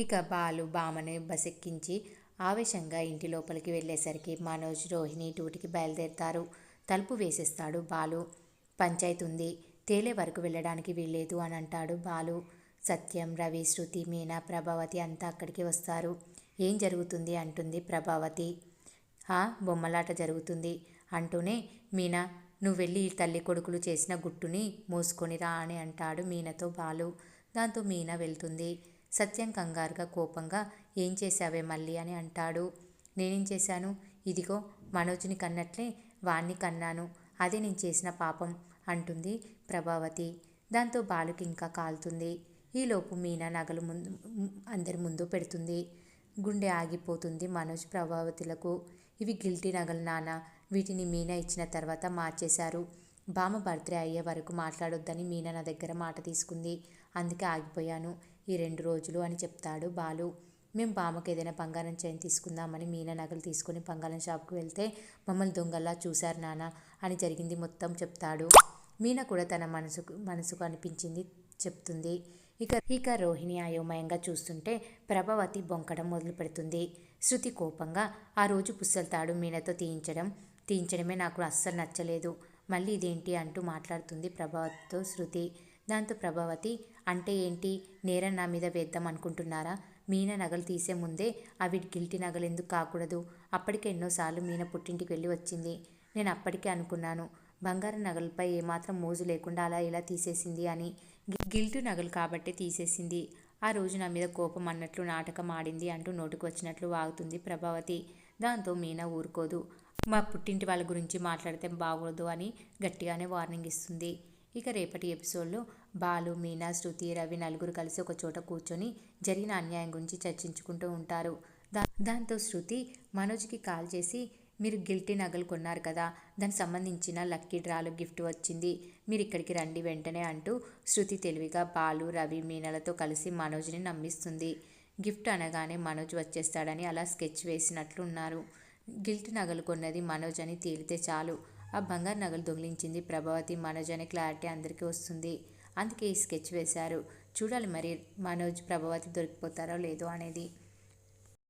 ఇక బాలు బామని బసెక్కించి ఆవేశంగా ఇంటి లోపలికి వెళ్ళేసరికి మనోజ్, రోహిణి డ్యూటీకి బయలుదేరతారు. తలుపు వేసేస్తాడు బాలు. పంచాయతీ ఉంది, తేలే వరకు వెళ్ళడానికి వీల్లేదు అని అంటాడు బాలు. సత్యం, రవి, శృతి, మీనా, ప్రభావతి అంతా అక్కడికి వస్తారు. ఏం జరుగుతుంది అంటుంది ప్రభావతి. బొమ్మలాట జరుగుతుంది అంటూనే మీనా, నువ్వు వెళ్ళి తల్లి కొడుకులు చేసిన గుట్టుని మూసుకొని రా అని అంటాడు మీనతో బాలు. దాంతో మీనా వెళ్తుంది. సత్యం కంగారుగా కోపంగా ఏం చేశావే మళ్ళీ అని అంటాడు. నేనేం చేశాను? ఇదిగో మనోజ్ని కన్నట్లే వాణ్ణి కన్నాను, అదే నేను చేసిన పాపం అంటుంది ప్రభావతి. దాంతో బాలుకి ఇంకా కాలుతుంది. ఈలోపు మీనా నగలు అందరి ముందు పెడుతుంది. గుండె ఆగిపోతుంది మనోజ్, ప్రభావతులకు. ఇవి గిల్టీ నగలు నాన్న, వీటిని మీనా ఇచ్చిన తర్వాత మార్చేశారు. బామ్మ బర్త్డే అయ్యే వరకు మాట్లాడొద్దని మీనా నా దగ్గర మాట తీసుకుంది, అందుకే ఆగిపోయాను ఈ 2 రోజులు అని చెప్తాడు బాలు. మేము బామ్మకి ఏదైనా బంగారం చైన్ తీసుకుందామని మీనా నగలు తీసుకుని బంగారం షాప్కి వెళ్తే మమ్మల్ని దొంగల్లా చూశారు నాన్న అని జరిగింది మొత్తం చెప్తాడు. మీనా కూడా తన మనసుకు అనిపించింది చెప్తుంది. ఇక రోహిణి అయోమయంగా చూస్తుంటే ప్రభావతి బొంకడం మొదలు పెడుతుంది. శృతి కోపంగా ఆ రోజు పుస్తల తాడు మీనాతో తీయించడమే నాకు అస్సలు నచ్చలేదు, మళ్ళీ ఇదేంటి అంటూ మాట్లాడుతుంది ప్రభావతితో శృతి. దాంతో ప్రభావతి, అంటే ఏంటి, నేరం నా మీద వేద్దాం అనుకుంటున్నారా? మీనా నగలు తీసే ముందే అవి గిల్టీ నగలు ఎందుకు కాకూడదు? అప్పటికే ఎన్నోసార్లు మీనా పుట్టింటికి వెళ్ళి వచ్చింది. నేను అప్పటికే అనుకున్నాను బంగారం నగలపై ఏమాత్రం మోజు లేకుండా అలా ఇలా తీసేసింది అని. గిల్టు నగలు కాబట్టే తీసేసింది. ఆ రోజు నా మీద కోపం అన్నట్లు నాటకం ఆడింది అంటూ నోటుకు వచ్చినట్లు వాగుతుంది ప్రభావతి. దాంతో మీనా ఊరుకోదు. మా పుట్టింటి వాళ్ళ గురించి మాట్లాడితే బాగోదు అని గట్టిగానే వార్నింగ్ ఇస్తుంది. ఇక రేపటి ఎపిసోడ్లో బాలు, మీనా, శృతి, రవి నలుగురు కలిసి ఒక చోట కూర్చొని జరిగిన అన్యాయం గురించి చర్చించుకుంటూ ఉంటారు. దాంతో శృతి మనోజ్కి కాల్ చేసి, మీరు గిల్టీ నగలు కొన్నారు కదా, దానికి సంబంధించిన లక్కీ డ్రాలో గిఫ్ట్ వచ్చింది, మీరు ఇక్కడికి రండి వెంటనే అంటూ శృతి తెలివిగా బాలు, రవి, మీనాలతో కలిసి మనోజ్ని నమ్మిస్తుంది. గిఫ్ట్ అనగానే మనోజ్ వచ్చేస్తాడని అలా స్కెచ్ వేసినట్లున్నారు. గిల్ట్ నగలు కొన్నది మనోజ్ అని తేలితే చాలు, ఆ బంగారు నగలు దొంగిలించింది ప్రభావతి, మనోజ్ అనే క్లారిటీ అందరికీ వస్తుంది. అందుకే ఈ స్కెచ్ వేశారు. చూడాలి మరి మనోజ్, ప్రభావతి దొరికిపోతారో లేదో అనేది.